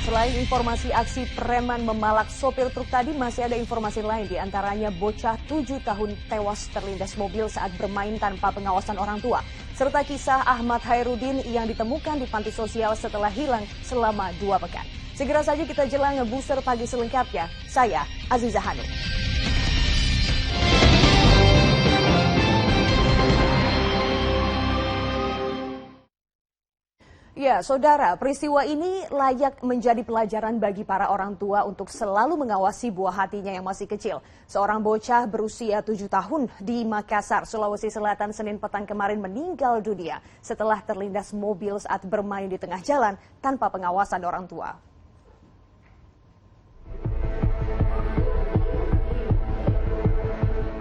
selain informasi aksi preman memalak sopir truk tadi, masih ada informasi lain, di antaranya bocah 7 tahun tewas terlindas mobil saat bermain tanpa pengawasan orang tua, serta kisah Ahmad Hairudin yang ditemukan di panti sosial setelah hilang selama 2 pekan. Segera saja kita jelang booster pagi selengkapnya. Saya Aziza Hanum. Ya, saudara, peristiwa ini layak menjadi pelajaran bagi para orang tua untuk selalu mengawasi buah hatinya yang masih kecil. Seorang bocah berusia 7 tahun di Makassar, Sulawesi Selatan, Senin petang kemarin meninggal dunia setelah terlindas mobil saat bermain di tengah jalan tanpa pengawasan orang tua.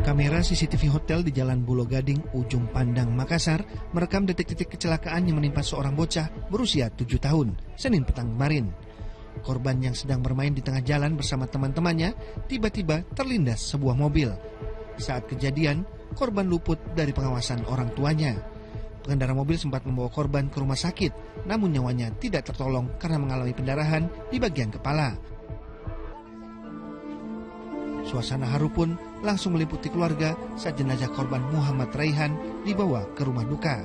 Kamera CCTV hotel di Jalan Bulo Gading, Ujung Pandang, Makassar merekam detik-detik kecelakaan yang menimpa seorang bocah berusia 7 tahun, Senin petang kemarin. Korban yang sedang bermain di tengah jalan bersama teman-temannya tiba-tiba terlindas sebuah mobil. Saat kejadian, korban luput dari pengawasan orang tuanya. Pengendara mobil sempat membawa korban ke rumah sakit, namun nyawanya tidak tertolong karena mengalami pendarahan di bagian kepala. Suasana haru pun langsung meliputi keluarga saat jenazah korban Muhammad Raihan dibawa ke rumah duka.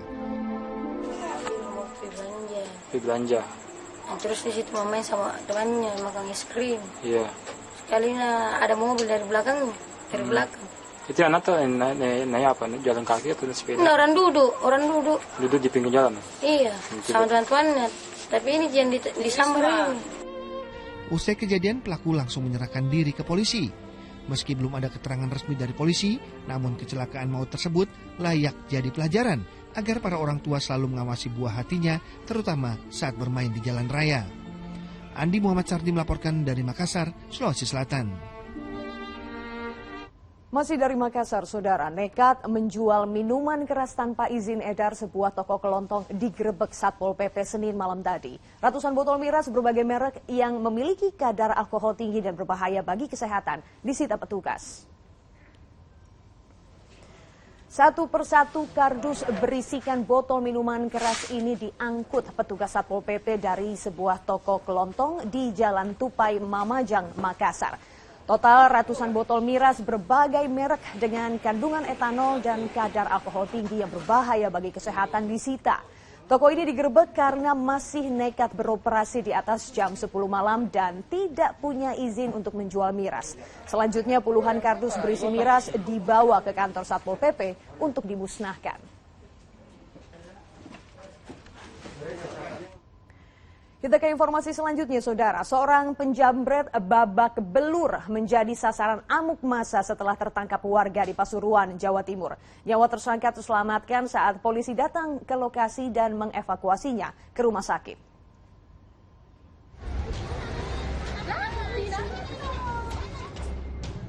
Pergi belanja. Terus di situ main sama temannya makan es krim. Iya. Sekali ada mobil dari belakang, Itu anak tuh naik apa? Jalan kaki atau sepeda? Nah, orang duduk. Duduk di pinggir jalan. Iya, sama teman-temannya. Tapi ini jangan disambar ini. Usai kejadian, pelaku langsung menyerahkan diri ke polisi. Meski belum ada keterangan resmi dari polisi, namun kecelakaan maut tersebut layak jadi pelajaran agar para orang tua selalu mengawasi buah hatinya, terutama saat bermain di jalan raya. Andi Muhammad Sardi melaporkan dari Makassar, Sulawesi Selatan. Masih dari Makassar, saudara, nekat menjual minuman keras tanpa izin edar sebuah toko kelontong digerebek Satpol PP Senin malam tadi. Ratusan botol miras berbagai merek yang memiliki kadar alkohol tinggi dan berbahaya bagi kesehatan disita petugas. Satu persatu kardus berisikan botol minuman keras ini diangkut petugas Satpol PP dari sebuah toko kelontong di Jalan Tupai, Mamajang, Makassar. Total ratusan botol miras berbagai merek dengan kandungan etanol dan kadar alkohol tinggi yang berbahaya bagi kesehatan disita. Toko ini digerebek karena masih nekat beroperasi di atas jam 10 malam dan tidak punya izin untuk menjual miras. Selanjutnya puluhan kardus berisi miras dibawa ke kantor Satpol PP untuk dimusnahkan. Kita ke informasi selanjutnya, saudara. Seorang penjamret babak belur menjadi sasaran amuk massa setelah tertangkap warga di Pasuruan, Jawa Timur. Nyawa tersangka terselamatkan saat polisi datang ke lokasi dan mengevakuasinya ke rumah sakit.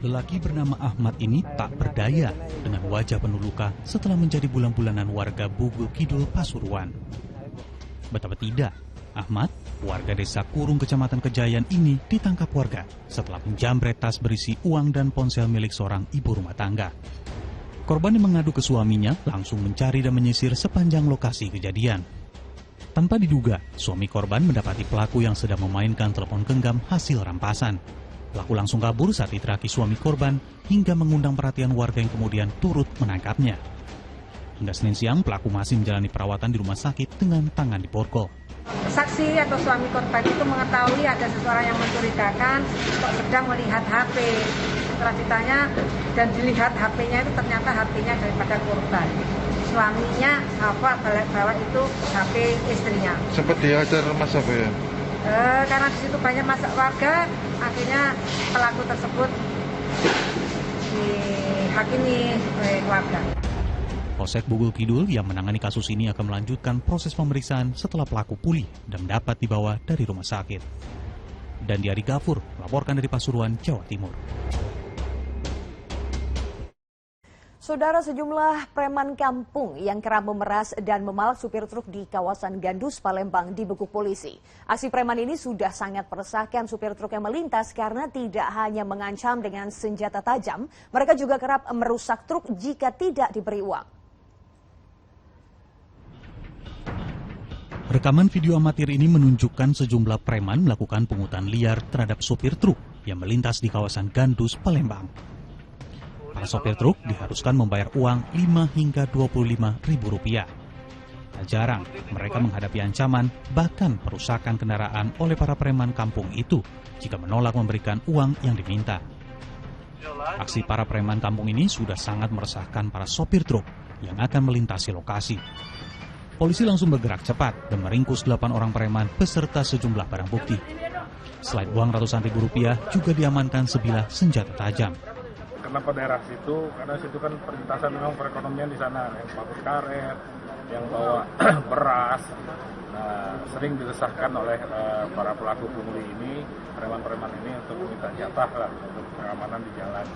Lelaki bernama Ahmad ini tak berdaya dengan wajah penuh luka setelah menjadi bulan-bulanan warga Bugul Kidul, Pasuruan. Betapa tidak, Ahmad, warga desa Kurung, Kecamatan Kejayan ini ditangkap warga setelah menjamret tas berisi uang dan ponsel milik seorang ibu rumah tangga. Korban yang mengadu ke suaminya langsung mencari dan menyisir sepanjang lokasi kejadian. Tanpa diduga, suami korban mendapati pelaku yang sedang memainkan telepon genggam hasil rampasan. Pelaku langsung kabur saat diteriaki suami korban hingga mengundang perhatian warga yang kemudian turut menangkapnya. Hingga Senin siang, pelaku masih menjalani perawatan di rumah sakit dengan tangan diborgol. Saksi atau suami korban itu mengetahui ada seseorang yang mencurigakan kok sedang melihat HP. Setelah ditanya dan dilihat HP-nya itu ternyata HP-nya daripada korban. Suaminya bawa itu HP istrinya. Sempat dihajar Mas apa ya? Karena di situ banyak masak warga, akhirnya pelaku tersebut dihakimi oleh warga. Polsek Bugul Kidul yang menangani kasus ini akan melanjutkan proses pemeriksaan setelah pelaku pulih dan dapat dibawa dari rumah sakit. Dan Diari Gafur melaporkan dari Pasuruan, Jawa Timur. Saudara, sejumlah preman kampung yang kerap memeras dan memalak supir truk di kawasan Gandus, Palembang dibekuk polisi. Aksi preman ini sudah sangat meresahkan supir truk yang melintas karena tidak hanya mengancam dengan senjata tajam, mereka juga kerap merusak truk jika tidak diberi uang. Rekaman video amatir ini menunjukkan sejumlah preman melakukan pungutan liar terhadap sopir truk yang melintas di kawasan Gandus, Palembang. Para sopir truk diharuskan membayar uang 5 hingga 25 ribu rupiah. Tak jarang mereka menghadapi ancaman bahkan perusakan kendaraan oleh para preman kampung itu jika menolak memberikan uang yang diminta. Aksi para preman kampung ini sudah sangat meresahkan para sopir truk yang akan melintasi lokasi. Polisi langsung bergerak cepat dan meringkus 8 orang preman beserta sejumlah barang bukti. Selain uang ratusan ribu rupiah, juga diamankan sebilah senjata tajam. Kenapa daerah situ? Karena situ kan perlintasan memang perekonomian di sana, yang pabrik karet, yang bawa beras. Nah, sering diresahkan oleh para pelaku pungli ini, preman-preman ini untuk meminta jatah lah untuk pengamanan di jalan.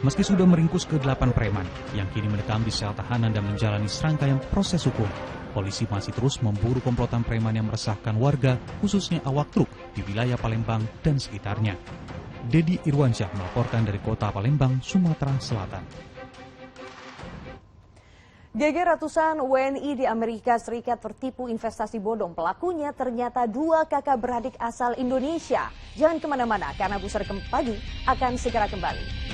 Meski sudah meringkus ke-8 preman yang kini mendekam di sel tahanan dan menjalani serangkaian proses hukum, polisi masih terus memburu komplotan preman yang meresahkan warga, khususnya awak truk di wilayah Palembang dan sekitarnya. Dedi Irwansyah melaporkan dari kota Palembang, Sumatera Selatan. Geger ratusan WNI di Amerika Serikat tertipu investasi bodong. Pelakunya ternyata 2 kakak beradik asal Indonesia. Jangan kemana-mana karena Buser Pagi akan segera kembali.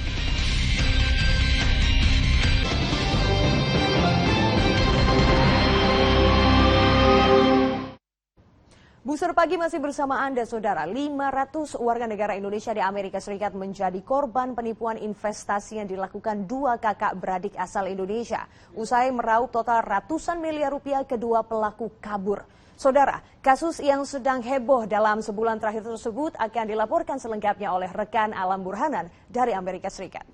Buser Pagi masih bersama Anda, Saudara. 500 warga negara Indonesia di Amerika Serikat menjadi korban penipuan investasi yang dilakukan 2 kakak beradik asal Indonesia. Usai meraup total ratusan miliar rupiah, kedua pelaku kabur. Saudara, kasus yang sedang heboh dalam sebulan terakhir tersebut akan dilaporkan selengkapnya oleh rekan Alam Burhanan dari Amerika Serikat.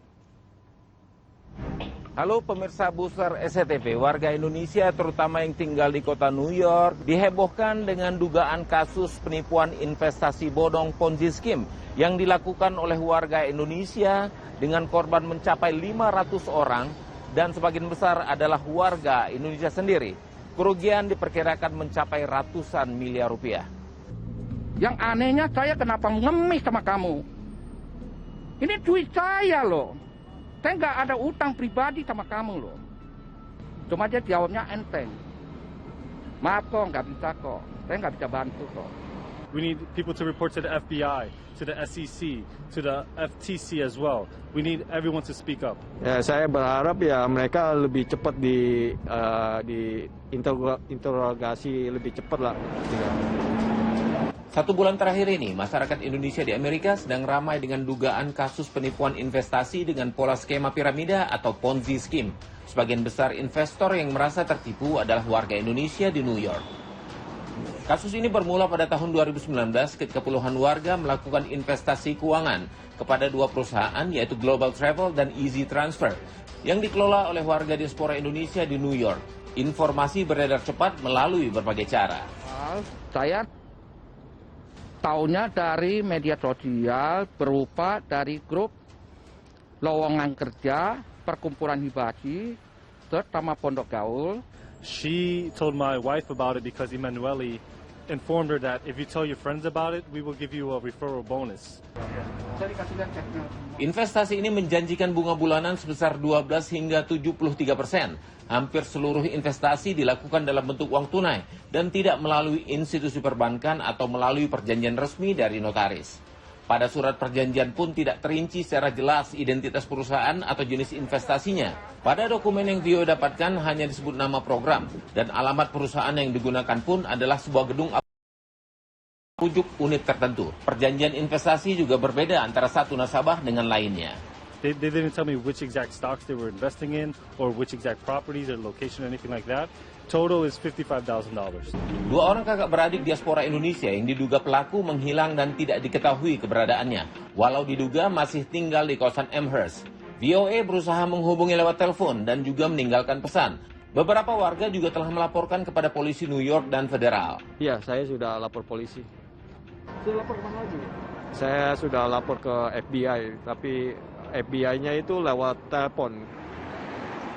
Halo pemirsa Buser SCTV, warga Indonesia terutama yang tinggal di kota New York dihebohkan dengan dugaan kasus penipuan investasi bodong Ponzi Scheme yang dilakukan oleh warga Indonesia dengan korban mencapai 500 orang dan sebagian besar adalah warga Indonesia sendiri. Kerugian diperkirakan mencapai ratusan miliar rupiah. Yang anehnya saya kenapa ngemis sama kamu? Ini duit saya loh. Saya nggak ada utang pribadi sama kamu loh. Cuma dia jawabnya enteng. Maaf kok, nggak bisa kok. Saya nggak bisa bantu kok. We need people to report to the FBI, to the SEC, to the FTC as well. We need everyone to speak up. Ya, saya berharap ya mereka lebih cepat di interogasi lebih cepat lah. 1 bulan terakhir ini, masyarakat Indonesia di Amerika sedang ramai dengan dugaan kasus penipuan investasi dengan pola skema piramida atau Ponzi Scheme. Sebagian besar investor yang merasa tertipu adalah warga Indonesia di New York. Kasus ini bermula pada tahun 2019 ketika puluhan warga melakukan investasi keuangan kepada 2 perusahaan yaitu Global Travel dan Easy Transfer yang dikelola oleh warga diaspora Indonesia di New York. Informasi beredar cepat melalui berbagai cara. Saya tahunya dari media sosial berupa dari grup lowongan kerja, perkumpulan hibaji, terutama Pondok Gaul. She told my wife about it because Emanuele informed her that if you tell your friends about it, we will give you a referral bonus. Investasi ini menjanjikan bunga bulanan sebesar 12 hingga 73%. Hampir seluruh investasi dilakukan dalam bentuk uang tunai dan tidak melalui institusi perbankan atau melalui perjanjian resmi dari notaris. Pada surat perjanjian pun tidak terinci secara jelas identitas perusahaan atau jenis investasinya. Pada dokumen yang Vio dapatkan hanya disebut nama program dan alamat perusahaan yang digunakan pun adalah sebuah gedung rujuk unit tertentu. Perjanjian investasi juga berbeda antara satu nasabah dengan lainnya. They didn't tell me which exact stocks they were investing in or which exact properties or location or anything like that. Total is $55,000. 2 orang kakak beradik diaspora Indonesia yang diduga pelaku menghilang dan tidak diketahui keberadaannya. Walau diduga masih tinggal di kawasan Amherst. VOA berusaha menghubungi lewat telepon dan juga meninggalkan pesan. Beberapa warga juga telah melaporkan kepada polisi New York dan federal. Iya, saya sudah lapor polisi. Sudah lapor kemana lagi? Saya sudah lapor ke FBI, tapi FBI-nya itu lewat telepon.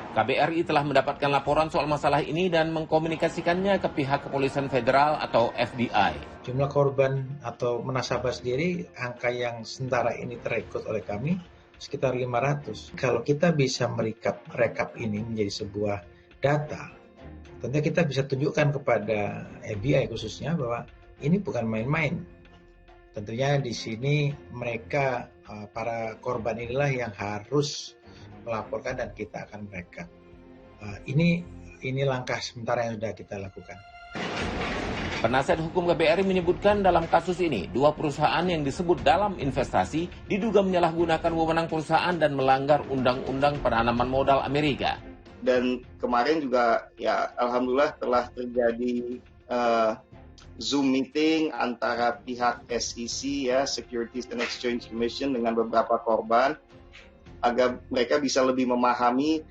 KBRI telah mendapatkan laporan soal masalah ini dan mengkomunikasikannya ke pihak kepolisian federal atau FBI. Jumlah korban atau nasabah sendiri, angka yang sementara ini terekod oleh kami sekitar 500. Kalau kita bisa merekap ini menjadi sebuah data, tentunya kita bisa tunjukkan kepada FBI khususnya bahwa ini bukan main-main. Tentunya di sini mereka, para korban inilah yang harus melaporkan dan kita akan merekam. Ini langkah sementara yang sudah kita lakukan. Penasihat hukum KBRI menyebutkan dalam kasus ini, 2 perusahaan yang disebut dalam investasi diduga menyalahgunakan wewenang perusahaan dan melanggar Undang-Undang Penanaman Modal Amerika. Dan kemarin juga ya alhamdulillah telah terjadi Zoom meeting antara pihak SEC ya, Securities and Exchange Commission, dengan beberapa korban agar mereka bisa lebih memahami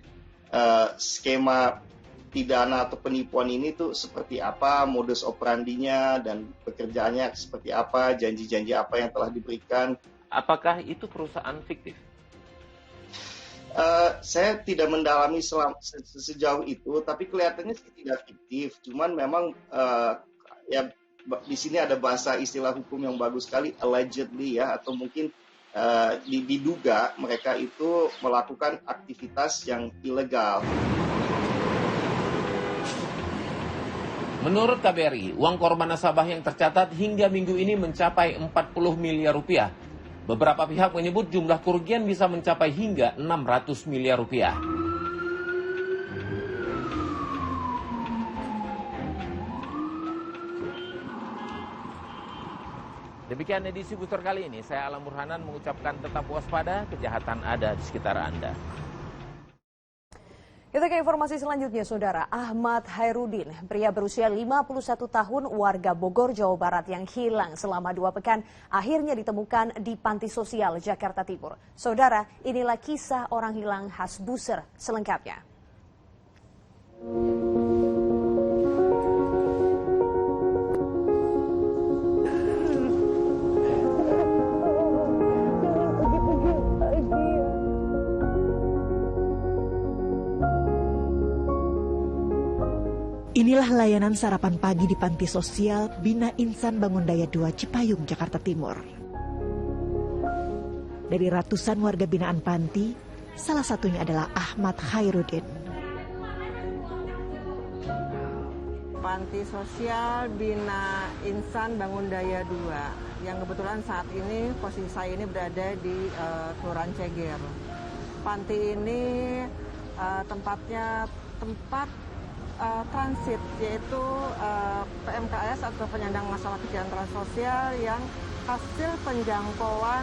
skema pidana atau penipuan ini tuh seperti apa, modus operandinya dan pekerjaannya seperti apa, janji-janji apa yang telah diberikan. Apakah itu perusahaan fiktif? Saya tidak mendalami sejauh itu, tapi kelihatannya sih tidak fiktif. Cuman memang ya di sini ada bahasa istilah hukum yang bagus sekali, allegedly ya, atau mungkin diduga mereka itu melakukan aktivitas yang ilegal. Menurut KBRI, uang korban nasabah yang tercatat hingga minggu ini mencapai 40 miliar rupiah. Beberapa pihak menyebut jumlah kerugian bisa mencapai hingga 600 miliar rupiah. Demikian edisi Booster kali ini. Saya Alam Burhanan mengucapkan tetap waspada, kejahatan ada di sekitar Anda. Kita ke informasi selanjutnya, Saudara. Ahmad Hairudin, pria berusia 51 tahun, warga Bogor, Jawa Barat yang hilang selama 2 pekan, akhirnya ditemukan di Panti Sosial Jakarta Timur. Saudara, inilah kisah orang hilang khas Buser selengkapnya. Inilah layanan sarapan pagi di Panti Sosial Bina Insan Bangundaya 2 Cipayung, Jakarta Timur. Dari ratusan warga binaan panti, salah satunya adalah Ahmad Hairudin. Panti Sosial Bina Insan Bangundaya 2, yang kebetulan saat ini posisi saya ini berada di Kelurahan Ceger. Panti ini tempatnya tempat transit, yaitu PMKS atau penyandang masalah kejahteraan sosial yang hasil penjangkauan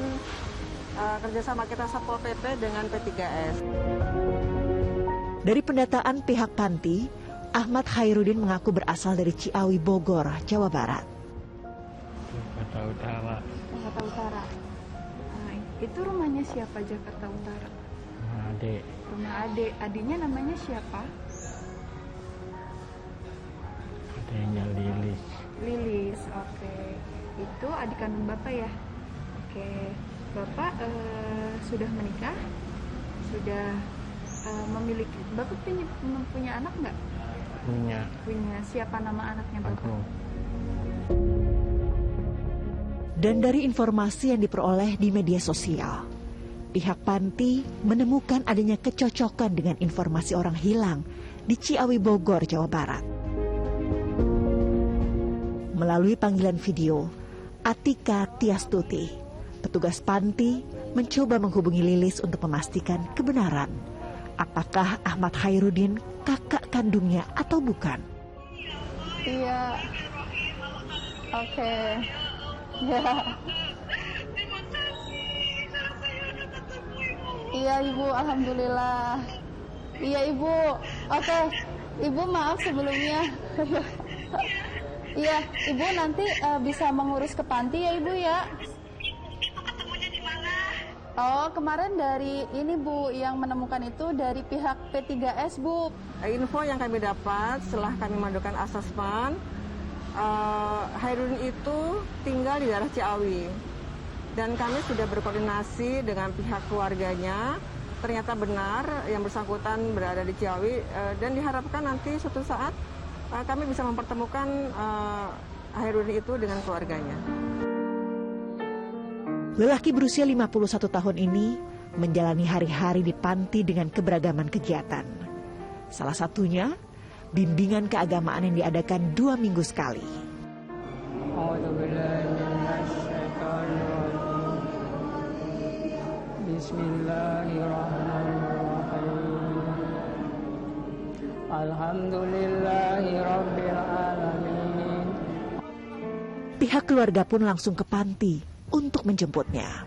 kerjasama kita Satpol PP dengan P3S. Dari pendataan pihak panti, Ahmad Hairudin mengaku berasal dari Ciawi, Bogor, Jawa Barat. Jakarta Utara. Jakarta Utara. Nah, itu rumahnya siapa Jakarta Utara? Rumah adik. Rumah adik. Adiknya namanya siapa? Adiknya Lilis. Lilis, oke. Itu adik kandung Bapak ya? Oke. Bapak sudah menikah? Sudah memiliki? Bapak punya anak nggak? Punya. Punya. Siapa nama anaknya Bapak? Aku. Dan dari informasi yang diperoleh di media sosial, pihak panti menemukan adanya kecocokan dengan informasi orang hilang di Ciawi, Bogor, Jawa Barat. Melalui panggilan video, Atika Tiastuti, petugas panti mencoba menghubungi Lilis untuk memastikan kebenaran apakah Ahmad Hairudin kakak kandungnya atau bukan. Iya. Oke. Ya. Iya Ibu, alhamdulillah. Iya Ibu. Oke. Ibu maaf sebelumnya. Iya, Ibu nanti bisa mengurus ke panti ya Ibu ya. Oh, kemarin dari ini Bu, yang menemukan itu dari pihak P3S Bu. Info yang kami dapat setelah kami melakukan asesmen, Hairudin itu tinggal di daerah Ciawi. Dan kami sudah berkoordinasi dengan pihak keluarganya. Ternyata benar yang bersangkutan berada di Ciawi, dan diharapkan nanti suatu saat kami bisa mempertemukan Hairudin itu dengan keluarganya. Lelaki berusia 51 tahun ini menjalani hari-hari di panti dengan keberagaman kegiatan. Salah satunya bimbingan keagamaan yang diadakan 2 minggu sekali. Bismillahirrahmanirrahim. Alhamdulillahirrabbilalamin. Pihak keluarga pun langsung ke panti untuk menjemputnya.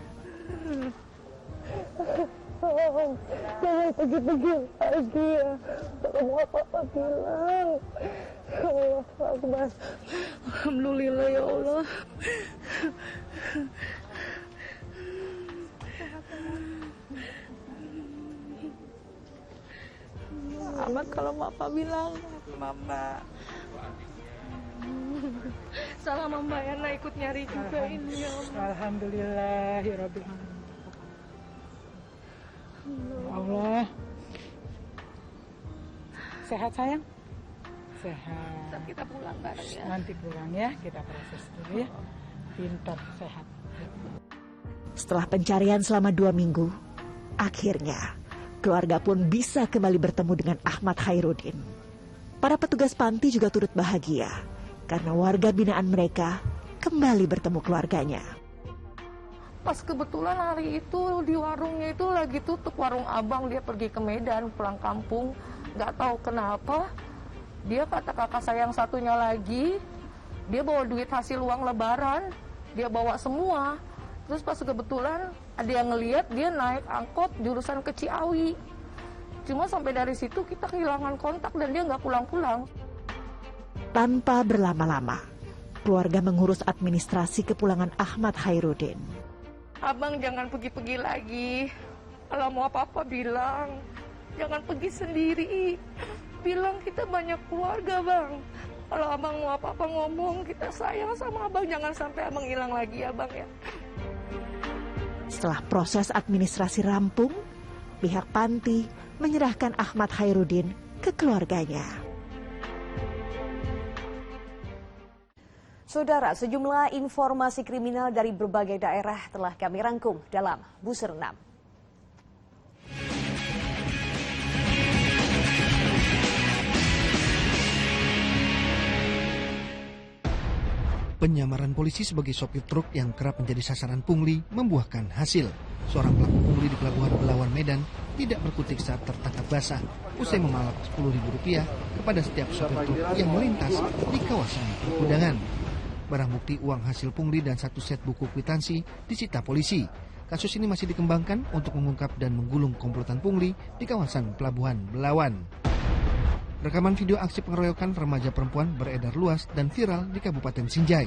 Jangan pergi-pergi lagi ya. Kalau mau apa-apa bilang. Allah Akbar. Alhamdulillah ya Allah. Ahmad kalau Mama bilang. Mama. Salah Mama Yana ikut nyari juga ini ya Allah. Alhamdulillahirrahmanirrahim. Allah. Sehat sayang? Sehat. Kita pulang bareng ya. Nanti pulang ya, kita proses dulu ya. Pintar, sehat. Setelah pencarian selama 2 minggu, akhirnya keluarga pun bisa kembali bertemu dengan Ahmad Khairuddin. Para petugas panti juga turut bahagia karena warga binaan mereka kembali bertemu keluarganya. Pas kebetulan hari itu di warungnya itu lagi tutup, warung abang, dia pergi ke Medan pulang kampung, nggak tahu kenapa dia kata kakak saya yang satunya lagi, dia bawa duit hasil uang lebaran, dia bawa semua. Terus pas kebetulan ada yang ngelihat dia naik angkot jurusan ke Ciawi, cuma sampai dari situ kita kehilangan kontak dan dia nggak pulang-pulang. Tanpa berlama-lama, keluarga mengurus administrasi kepulangan Ahmad Khairuddin. Abang jangan pergi-pergi lagi. Kalau mau apa-apa bilang. Jangan pergi sendiri. Bilang kita banyak keluarga, Bang. Kalau abang mau apa-apa ngomong, kita sayang sama abang. Jangan sampai abang hilang lagi ya, Bang ya. Setelah proses administrasi rampung, pihak panti menyerahkan Ahmad Khairuddin ke keluarganya. Saudara, sejumlah informasi kriminal dari berbagai daerah telah kami rangkum dalam Buser 6. Penyamaran polisi sebagai sopir truk yang kerap menjadi sasaran pungli membuahkan hasil. Seorang pelaku pungli di Pelabuhan Belawan, Medan tidak berkutik saat tertangkap basah usai memalak Rp10.000 kepada setiap sopir truk yang melintas di kawasan pergudangan. Barang bukti uang hasil pungli dan 1 set buku kwitansi disita polisi. Kasus ini masih dikembangkan untuk mengungkap dan menggulung komplotan pungli di kawasan Pelabuhan Belawan. Rekaman video aksi pengeroyokan remaja perempuan beredar luas dan viral di Kabupaten Sinjai.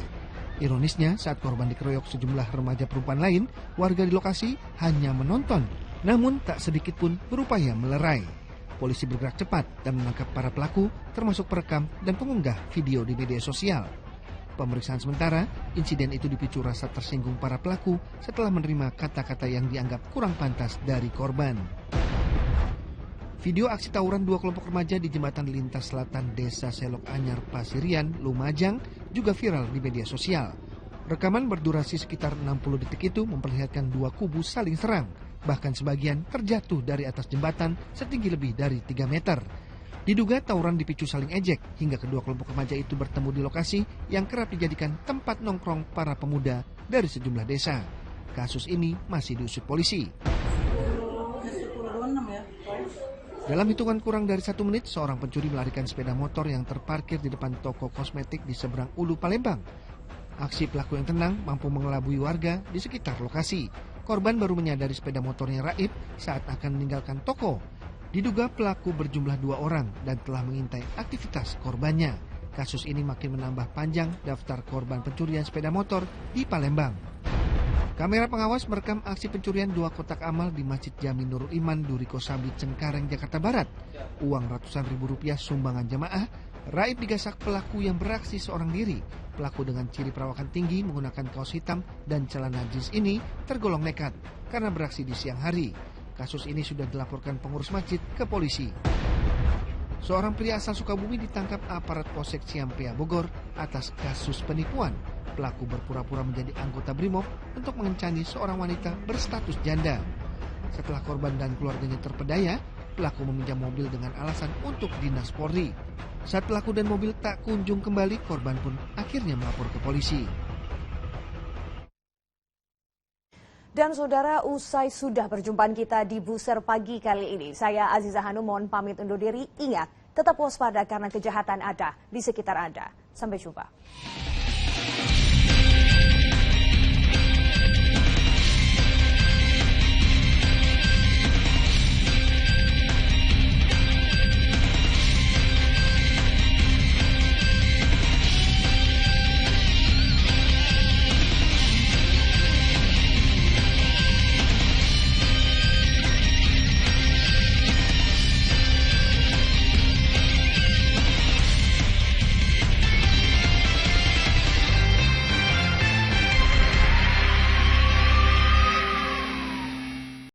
Ironisnya, saat korban dikeroyok sejumlah remaja perempuan lain, warga di lokasi hanya menonton, namun tak sedikit pun berupaya melerai. Polisi bergerak cepat dan menangkap para pelaku, termasuk perekam dan pengunggah video di media sosial. Pemeriksaan sementara, insiden itu dipicu rasa tersinggung para pelaku setelah menerima kata-kata yang dianggap kurang pantas dari korban. Video aksi tawuran 2 kelompok remaja di jembatan lintas selatan Desa Selok Anyar, Pasirian, Lumajang juga viral di media sosial. Rekaman berdurasi sekitar 60 detik itu memperlihatkan 2 kubu saling serang, bahkan sebagian terjatuh dari atas jembatan setinggi lebih dari 3 meter. Diduga tawuran dipicu saling ejek hingga kedua kelompok remaja itu bertemu di lokasi yang kerap dijadikan tempat nongkrong para pemuda dari sejumlah desa. Kasus ini masih diusut polisi. Dalam hitungan kurang dari 1 menit, seorang pencuri melarikan sepeda motor yang terparkir di depan toko kosmetik di seberang Ulu, Palembang. Aksi pelaku yang tenang mampu mengelabui warga di sekitar lokasi. Korban baru menyadari sepeda motornya raib saat akan meninggalkan toko. Diduga pelaku berjumlah 2 orang dan telah mengintai aktivitas korbannya. Kasus ini makin menambah panjang daftar korban pencurian sepeda motor di Palembang. Kamera pengawas merekam aksi pencurian 2 kotak amal di Masjid Jami Nurul Iman, Duri Kosambi, Cengkareng, Jakarta Barat. Uang ratusan ribu rupiah sumbangan jamaah, raib digasak pelaku yang beraksi seorang diri. Pelaku dengan ciri perawakan tinggi menggunakan kaos hitam dan celana jeans ini tergolong nekat karena beraksi di siang hari. Kasus ini sudah dilaporkan pengurus masjid ke polisi. Seorang pria asal Sukabumi ditangkap aparat Polsek Ciampea, Bogor atas kasus penipuan. Pelaku berpura-pura menjadi anggota BRIMOB untuk mengencani seorang wanita berstatus janda. Setelah korban dan keluarganya terpedaya, pelaku meminjam mobil dengan alasan untuk dinas Polri. Saat pelaku dan mobil tak kunjung kembali, korban pun akhirnya melapor ke polisi. Dan saudara, usai sudah perjumpaan kita di Buser Pagi kali ini. Saya Aziza Hanum mohon pamit undur diri. Ingat, tetap waspada karena kejahatan ada di sekitar Anda. Sampai jumpa.